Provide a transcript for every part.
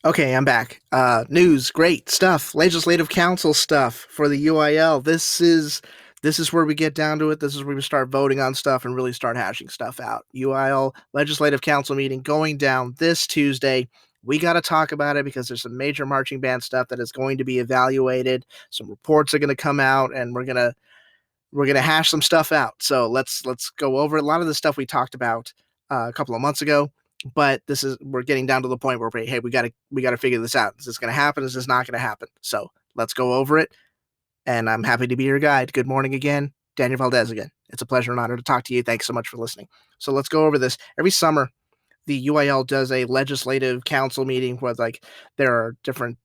Okay, I'm back. News, great stuff. Legislative Council stuff for the UIL. This is where we get down to it. This is where we start voting on stuff and really start hashing stuff out. UIL Legislative Council meeting going down this Tuesday. We got to talk about it because there's some major marching band stuff that is going to be evaluated. Some reports are going to come out, and we're gonna hash some stuff out. So let's go over a lot of the stuff we talked about a couple of months ago. But we're getting down to the point where hey, we gotta figure this out. Is this gonna happen? Is this not gonna happen? So let's go over it. And I'm happy to be your guide. Good morning again, Daniel Valdez again. It's a pleasure and honor to talk to you. Thanks so much for listening. So let's go over this. Every summer, the UIL does a legislative council meeting where there are different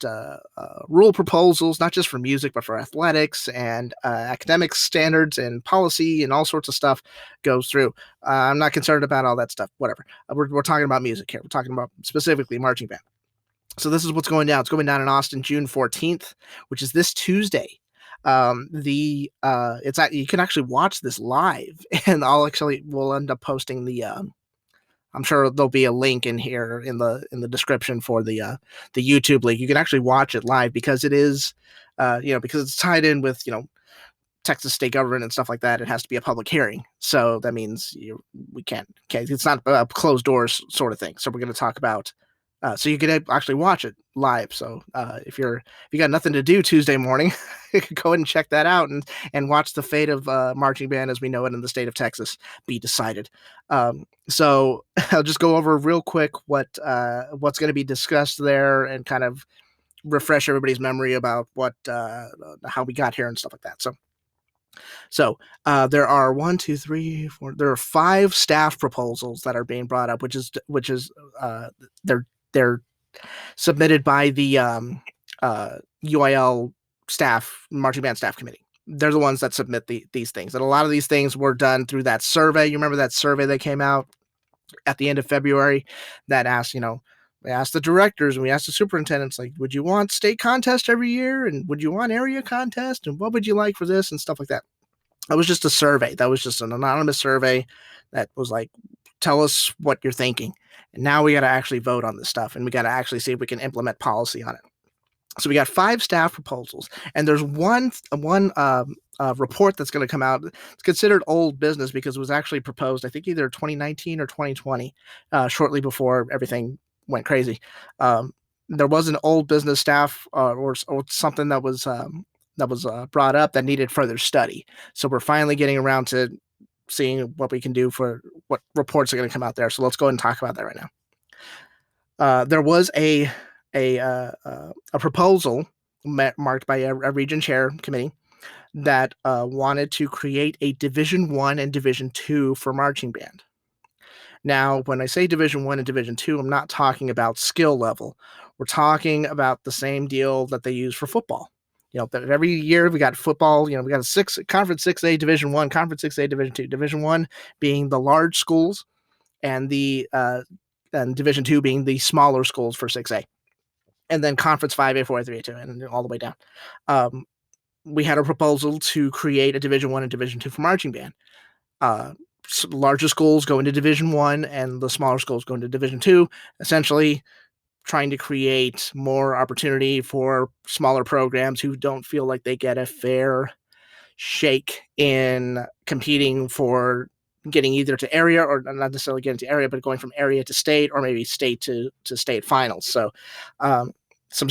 rule proposals, not just for music, but for athletics and academic standards and policy and all sorts of stuff goes through. I'm not concerned about all that stuff, whatever. We're talking about music here. We're talking about specifically marching band. So this is what's going down. It's going down in Austin, June 14th, which is this Tuesday. You can actually watch this live, and we'll end up posting I'm sure there'll be a link in here in the description for the YouTube link. You can actually watch it live because it is, because it's tied in with Texas state government and stuff like that. It has to be a public hearing, so that means we can't. Okay, it's not a closed doors sort of thing. So we're going to talk about. So you can actually watch it live. So if you got nothing to do Tuesday morning, you can go ahead and check that out and watch the fate of marching band as we know it in the state of Texas be decided. So I'll just go over real quick what's going to be discussed there and kind of refresh everybody's memory about how we got here and stuff like that. So there are one, two, three, four. There are 5 staff proposals that are being brought up, which is they're submitted by the UIL staff, marching band staff committee. They're the ones that submit these things. And a lot of these things were done through that survey. You remember that survey that came out at the end of February that asked, we asked the directors and we asked the superintendents, like, would you want state contest every year? And would you want area contest? And what would you like for this? And stuff like that. That was just a survey. That was just an anonymous survey that was like, tell us what you're thinking. And now we got to actually vote on this stuff, and we got to actually see if we can implement policy on it. So we got 5 staff proposals, and there's one report that's going to come out. It's considered old business because it was actually proposed, I think, either 2019 or 2020, shortly before everything went crazy. There was an old business staff or something that was brought up that needed further study. So we're finally getting around to seeing what we can do for what reports are going to come out there. So let's go ahead and talk about that right now. There was a proposal marked by a region chair committee that wanted to create a Division I and Division II for marching band. Now, when I say Division I and Division II, I'm not talking about skill level. We're talking about the same deal that they use for football. Every year we got football. We got a Conference 6A Division I, Conference 6A Division II. Division I being the large schools, and Division II being the smaller schools for 6A, and then Conference 5A, 4A, 3A, 2, and all the way down. We had a proposal to create a Division I and Division II for marching band. Larger schools go into Division I, and the smaller schools go into Division II. Essentially, trying to create more opportunity for smaller programs who don't feel like they get a fair shake in competing for getting either to area, or not necessarily getting to area, but going from area to state, or maybe state to state finals. So some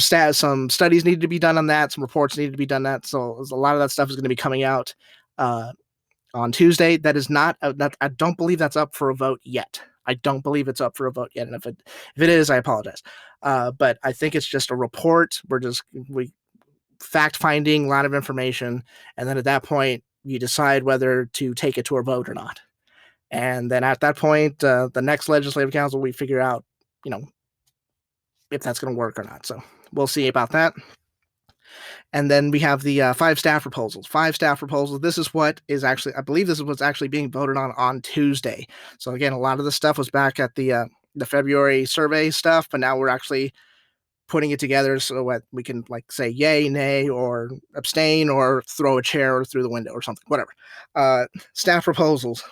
studies need to be done on that. Some reports need to be done on that. So a lot of that stuff is going to be coming out on Tuesday. That is not, I don't believe that's up for a vote yet. I don't believe it's up for a vote yet. And if it is, I apologize. But I think it's just a report. We fact finding, a lot of information. And then at that point, you decide whether to take it to a vote or not. And then at that point, the next legislative council, we figure out, if that's going to work or not. So we'll see about that. And then we have the 5 staff proposals. 5 staff proposals. This is what is actually, I believe this is what's actually being voted on Tuesday. So again, a lot of the stuff was back at the February survey stuff, but now we're actually putting it together so that we can say yay, nay, or abstain, or throw a chair through the window or something, whatever. Staff proposals.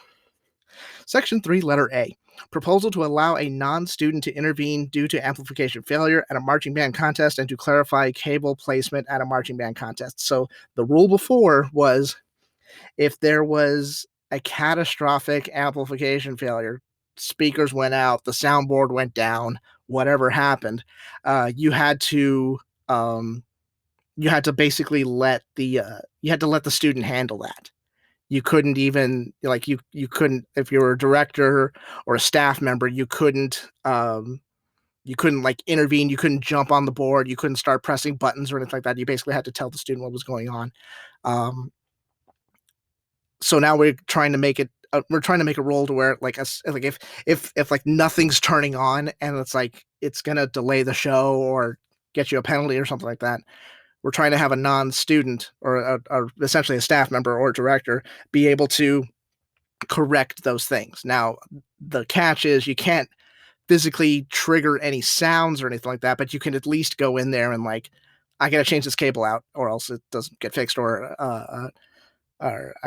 Section 3, letter A. proposal to allow a non-student to intervene due to amplification failure at a marching band contest and to clarify cable placement at a marching band contest. So the rule before was if there was a catastrophic amplification failure, speakers went out, the soundboard went down, whatever happened, you had to basically let the student handle that. You couldn't even you couldn't, if you were a director or a staff member, you couldn't like intervene, you couldn't jump on the board, you couldn't start pressing buttons or anything like that. You basically had to tell the student what was going on. So now we're trying to make a rule to where like if like nothing's turning on and it's like it's gonna delay the show or get you a penalty or something like that, we're trying to have a non-student or essentially a staff member or director be able to correct those things. Now, the catch is you can't physically trigger any sounds or anything like that, but you can at least go in there and like, I got to change this cable out or else it doesn't get fixed, or I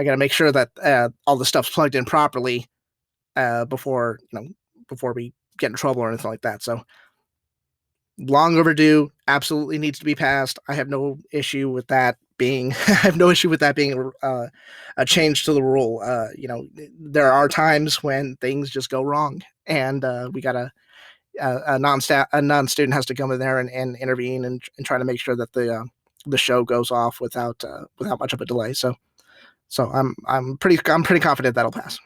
got to make sure that all the stuff's plugged in properly before we get in trouble or anything like that. So long overdue, absolutely needs to be passed. I have no issue with that being a change to the rule. There are times when things just go wrong, and we got a non-student has to come in there and intervene and try to make sure that the show goes off without much of a delay. So I'm pretty confident that'll pass.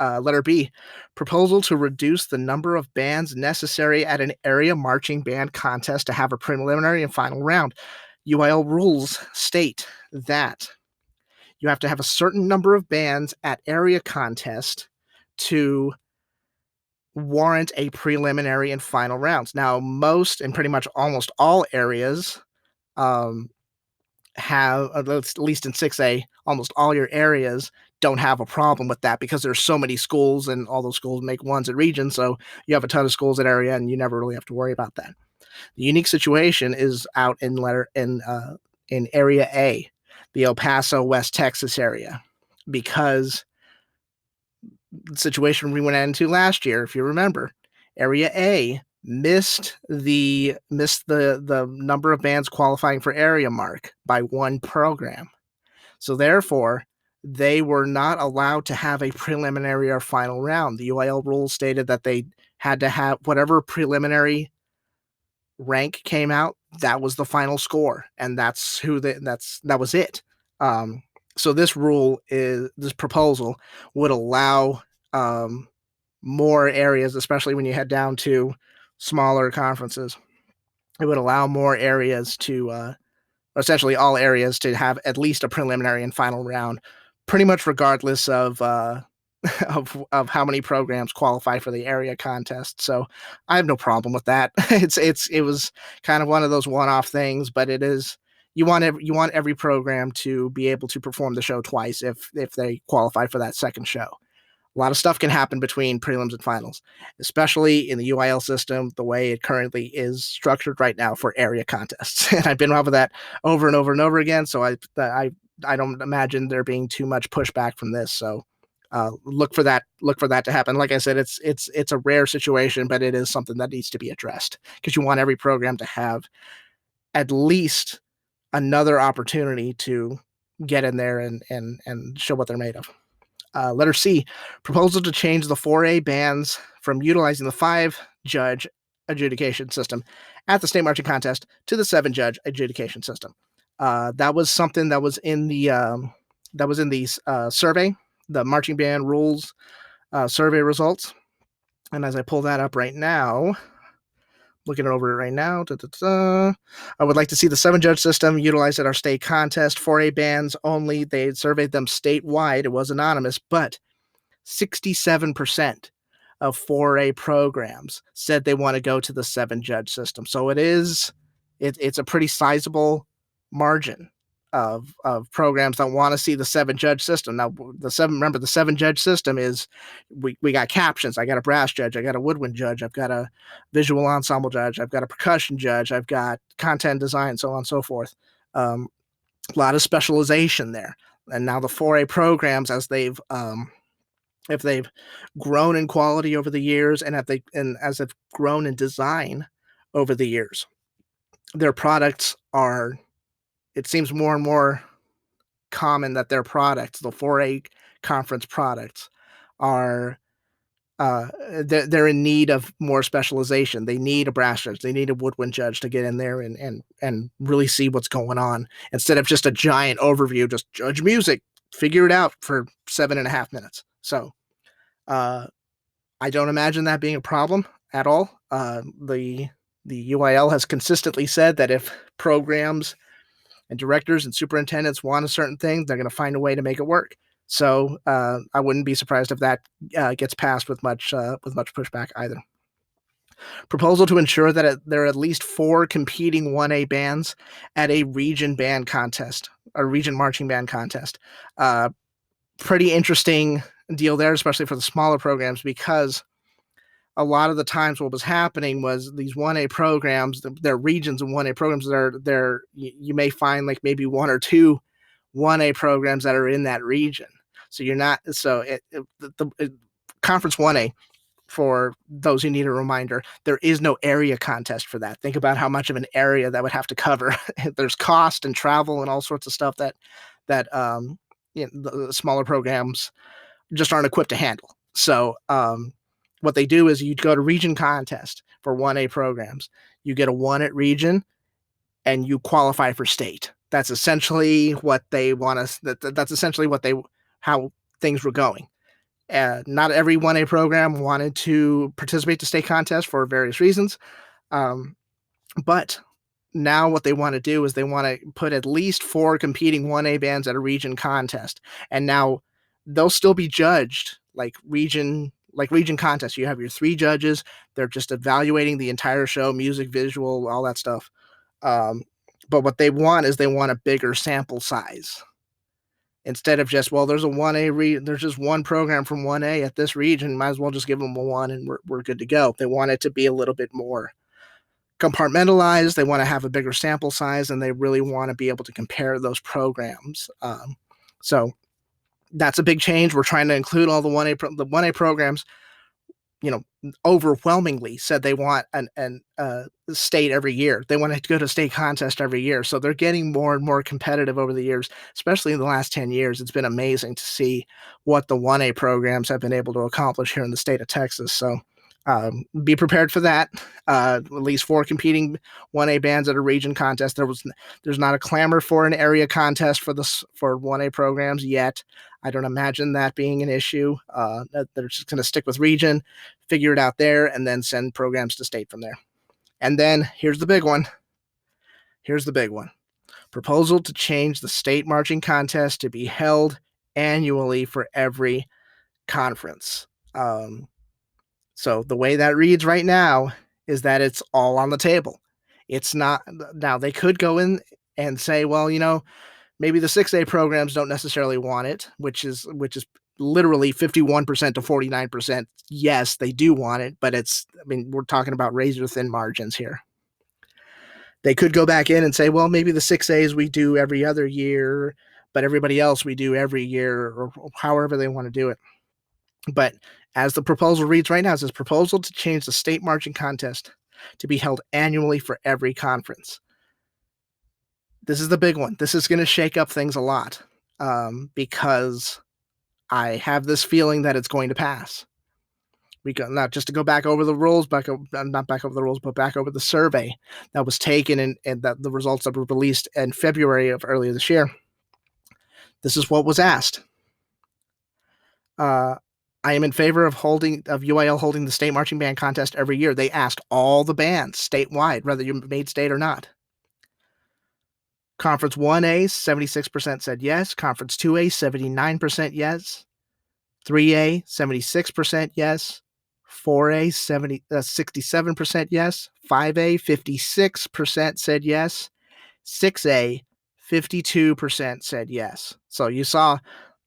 Letter B, proposal to reduce the number of bands necessary at an area marching band contest to have a preliminary and final round. UIL rules state that you have to have a certain number of bands at area contest to warrant a preliminary and final rounds. Now, most and pretty much almost all areas have, at least in 6A, almost all your areas don't have a problem with that because there's so many schools and all those schools make ones at regions. So you have a ton of schools at area and you never really have to worry about that. The unique situation is out in area A, the El Paso, West Texas area, because the situation we went into last year, if you remember, area A missed the number of bands qualifying for area mark by one program. So therefore, they were not allowed to have a preliminary or final round. The UIL rules stated that they had to have whatever preliminary rank came out, that was the final score, and that was it. So this proposal would allow more areas, especially when you head down to smaller conferences. It would allow more areas to essentially all areas to have at least a preliminary and final round, pretty much regardless of of how many programs qualify for the area contest. So I have no problem with that. It was kind of one of those one-off things, but it is, you want every program to be able to perform the show twice if they qualify for that second show. A lot of stuff can happen between prelims and finals, especially in the UIL system, the way it currently is structured right now for area contests. And I've been around with that over and over and over again. So I don't imagine there being too much pushback from this. So look for that to happen. Like I said, it's a rare situation, but it is something that needs to be addressed because you want every program to have at least another opportunity to get in there and show what they're made of. Letter C, proposal to change the Foray bans from utilizing the 5-judge adjudication system at the state marching contest to the 7-judge adjudication system. That was something that was in the survey, the marching band rules survey results. And as I pull that up right now, looking over it right now, I would like to see the 7-judge system utilized at our state contest. Foray bands only. They surveyed them statewide. It was anonymous, but 67% of Foray programs said they want to go to the 7-judge system. So it's a pretty sizable margin of programs that want to see the 7-judge system. Now, the 7-judge system is we got captions. I got a brass judge. I got a woodwind judge. I've got a visual ensemble judge. I've got a percussion judge. I've got content design, so on and so forth. A lot of specialization there. And now the Foray programs, as they've if they've grown in quality over the years, and as they've grown in design over the years, their products are. It seems more and more common that their products, the Foray conference products, are they're in need of more specialization. They need a brass judge. They need a woodwind judge to get in there and really see what's going on, instead of just a giant overview. Just judge music, figure it out for 7.5 minutes. So I don't imagine that being a problem at all. The UIL has consistently said that if programs and directors and superintendents want a certain thing, they're going to find a way to make it work. So I wouldn't be surprised if that gets passed with much pushback either. Proposal to ensure that there are at least 4 competing 1A bands at a region band contest, a region marching band contest. Pretty interesting deal there, especially for the smaller programs, because a lot of the times what was happening was these 1A programs, their regions and 1A programs, you may find like maybe 1 or 2 1A programs that are in that region. So you're not, so the Conference 1A, for those who need a reminder, there is no area contest for that. Think about how much of an area that would have to cover. There's cost and travel and all sorts of stuff that the smaller programs just aren't equipped to handle. So what they do is you go to region contest for 1A programs. You get a 1 at region, and you qualify for state. That's essentially what they want us. That's essentially how things were going. Not every 1A program wanted to participate to state contests for various reasons, but now what they want to do is they want to put at least 4 competing 1A bands at a region contest, and now they'll still be judged like region contests. You have your 3 judges. They're just evaluating the entire show, music, visual, all that stuff. But what they want is a bigger sample size. Instead of just, well, there's just one program from 1A at this region, might as well just give them a 1 and we're good to go. They want it to be a little bit more compartmentalized. They want to have a bigger sample size, and they really want to be able to compare those programs. So that's a big change. We're trying to include all the 1A programs. Overwhelmingly said they want an state every year. They want to go to state contest every year. So they're getting more and more competitive over the years, especially in the last 10 years. It's been amazing to see what the 1A programs have been able to accomplish here in the state of Texas. So be prepared for that. At least 4 competing 1A bands at a region contest. There's not a clamor for an area contest for 1A programs yet. I don't imagine that being an issue. They're just going to stick with region, figure it out there, and then send programs to state from there. And then here's the big one. Proposal to change the state marching contest to be held annually for every conference. So the way that reads right now is that it's all on the table. It's not. Now they could go in and say, well, maybe the 6A programs don't necessarily want it, which is literally 51% to 49%. Yes, they do want it, but we're talking about razor thin margins here. They could go back in and say, well, maybe the 6As we do every other year, but everybody else we do every year, or however they want to do it. But as the proposal reads right now, it says proposal to change the state marching contest to be held annually for every conference. This is the big one. This is going to shake up things a lot, because I have this feeling that it's going to pass. Not just to go back over the rules, but back over the survey that was taken and that the results that were released in February of earlier this year. This is what was asked. I am in favor of UIL holding the state marching band contest every year. They asked all the bands statewide, whether you made state or not. Conference 1A, 76% said yes. Conference 2A, 79% yes. 3A, 76% yes. 4A, 67% yes. 5A, 56% said yes. 6A, 52% said yes. So you saw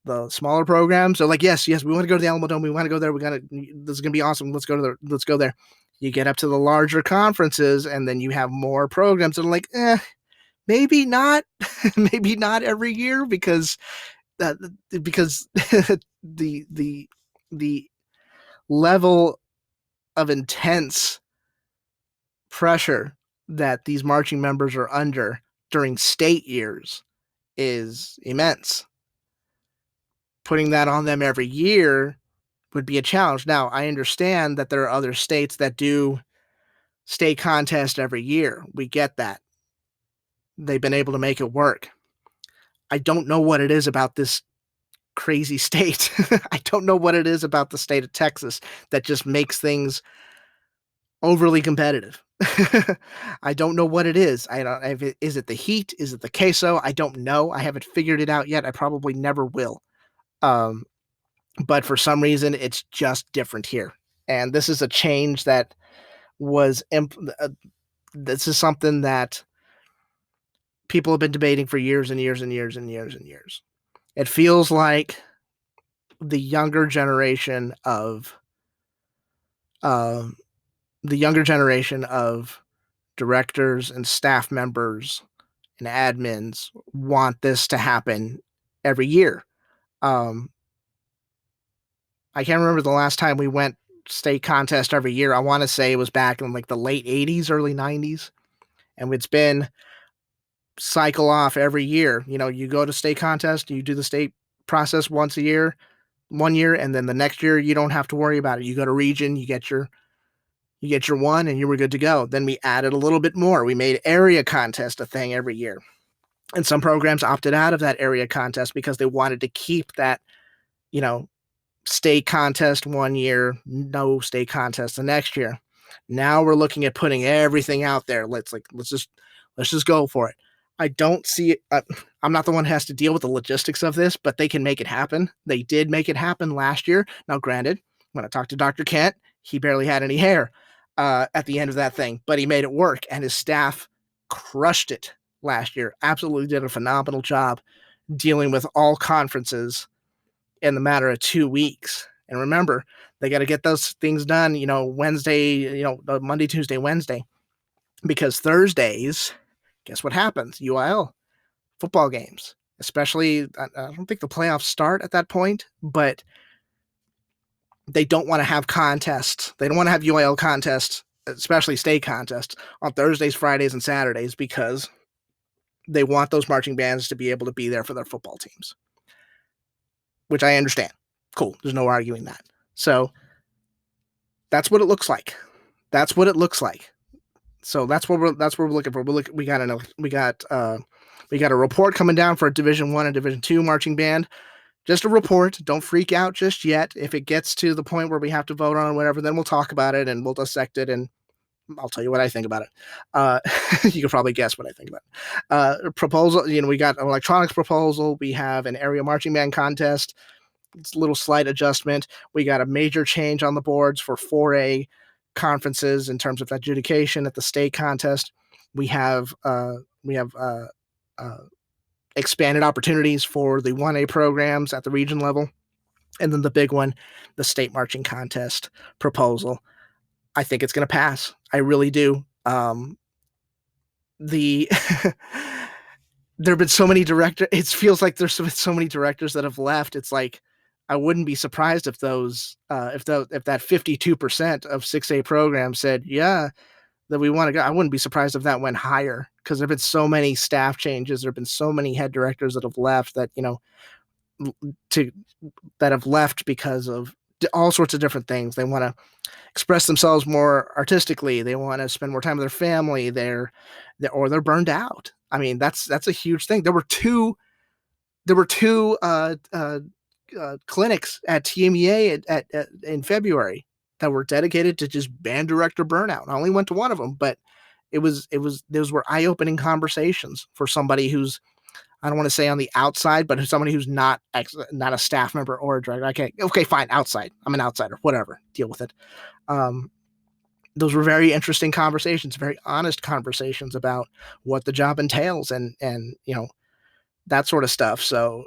the smaller programs are like, yes, we want to go to the Alamo Dome. We want to go there. This is going to be awesome. Let's go there. You get up to the larger conferences, and then you have more programs that are like, maybe not, maybe not every year, because the the level of intense pressure that these marching members are under during state years is immense. Putting that on them every year would be a challenge. Now, I understand that there are other states that do state contest every year. We get that. They've been able to make it work. I don't know what it is about this crazy state. I don't know what it is about the state of Texas that just makes things overly competitive. I don't know what it is. I don't. Is it the heat? Is it the queso? I don't know. I haven't figured it out yet. I probably never will. Um, but for some reason, it's just different here. And this is a change that was. This is something that people have been debating for years and years and years and years and years. It feels like the younger generation of uh, directors and staff members and admins want this to happen every year. Um, I can't remember the last time we went state contest every year. I want to say it was back in like the late 80s, early 90s. And it's been cycle off every year. You know, you go to state contest, you do the state process once a year, 1 year, and then the next year you don't have to worry about it. You go to region, you get your one, and you were good to go. Then we added a little bit more. We made area contest a thing every year. And some programs opted out of that area contest because they wanted to keep that, you know, state contest 1 year, no state contest the next year. Now we're looking at putting everything out there. Let's just go for it. I don't see it. I'm not the one who has to deal with the logistics of this, but they can make it happen. They did make it happen last year. Now, granted, when I talked to Dr. Kent, he barely had any hair at the end of that thing, but he made it work, and his staff crushed it last year. Absolutely did a phenomenal job dealing with all conferences in the matter of 2 weeks. And remember, they got to get those things done, Wednesday, Monday, Tuesday, Wednesday, because Thursdays, guess what happens? UIL football games, especially. I don't think the playoffs start at that point, but they don't want to have contests. They don't want to have UIL contests, especially state contests, on Thursdays, Fridays, and Saturdays because they want those marching bands to be able to be there for their football teams, which I understand. Cool. There's no arguing that. So that's what it looks like. That's what it looks like. So that's what we're looking for. We got a report coming down for a Division I and Division II marching band. Just a report. Don't freak out just yet. If it gets to the point where we have to vote on it or whatever, then we'll talk about it and we'll dissect it, and I'll tell you what I think about it. You can probably guess what I think about it. Proposal, we got an electronics proposal. We have an area marching band contest. It's a little slight adjustment. We got a major change on the boards for Foray conferences in terms of adjudication at the state contest. We have expanded opportunities for the 1A programs at the region level. And then the big one, the state marching contest proposal. I think it's going to pass. I really do. There have been so many directors. It feels like there's been so many directors that have left. It's like, I wouldn't be surprised if if that 52% of 6A programs said, yeah, that we want to go. I wouldn't be surprised if that went higher because there have been so many staff changes. There have been so many head directors that have left that have left because of all sorts of different things. They want to express themselves more artistically. They want to spend more time with their family. They're burned out. I mean, that's a huge thing. There were two clinics at TMEA in February that were dedicated to just band director burnout. I only went to one of them, but those were eye-opening conversations for somebody who's, I don't want to say on the outside, but somebody who's not a staff member or a director. Okay, fine, outside. I'm an outsider. Whatever, deal with it. Those were very interesting conversations, very honest conversations about what the job entails and that sort of stuff. So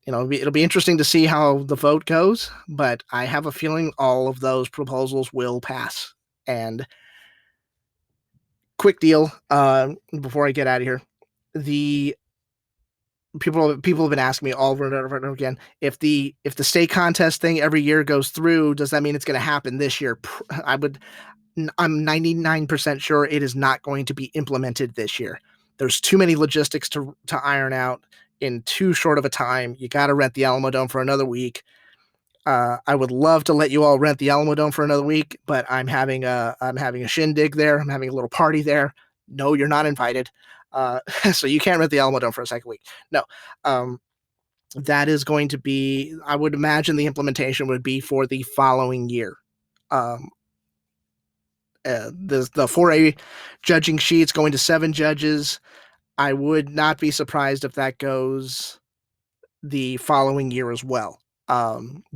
it'll be interesting to see how the vote goes, but I have a feeling all of those proposals will pass. And quick deal, before I get out of here, people have been asking me all over and over again, if the state contest thing every year goes through, does that mean it's going to happen this year? I'm 99% sure it is not going to be implemented this year. There's too many logistics to iron out in too short of a time. You got to rent the Alamo Dome for another week. I would love to let you all rent the Alamo Dome for another week, but I'm having a shindig there. I'm having a little party there. No, you're not invited. So you can't rent the Alamo Dome for a second week. No. That is going to be, I would imagine the implementation would be for the following year. The Foray judging sheets going to 7 judges. I would not be surprised if that goes the following year as well.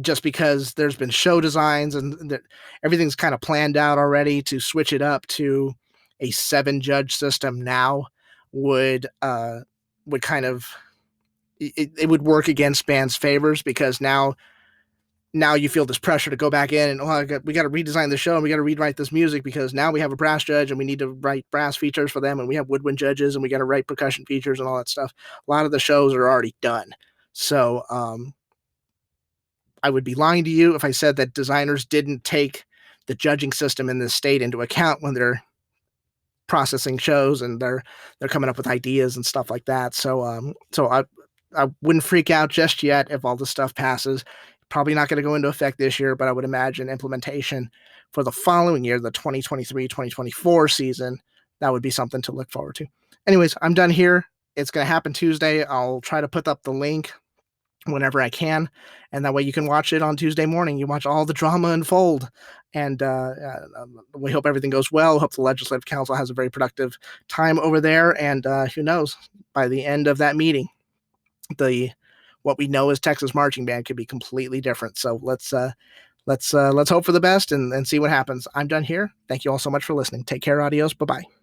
Just because there's been show designs and everything's kind of planned out already to switch it up to a 7 judge system now would kind of, it would work against bands' favors, because now you feel this pressure to go back in and we got to redesign the show and we got to rewrite this music, because now we have a brass judge and we need to write brass features for them, and we have woodwind judges and we got to write percussion features and all that stuff. A lot of the shows are already done. So I would be lying to you if I said that designers didn't take the judging system in this state into account when they're processing shows and they're coming up with ideas and stuff like that. So I wouldn't freak out just yet if all this stuff passes. Probably not going to go into effect this year, but I would imagine implementation for the following year, the 2023-2024 season, that would be something to look forward to. Anyways, I'm done here. It's going to happen Tuesday. I'll try to put up the link whenever I can, and that way you can watch it on Tuesday morning. You watch all the drama unfold, and we hope everything goes well. Hope the Legislative Council has a very productive time over there, and who knows, by the end of that meeting, what we know as Texas marching band could be completely different. So let's hope for the best and see what happens. I'm done here. Thank you all so much for listening. Take care. Adios. Bye-bye.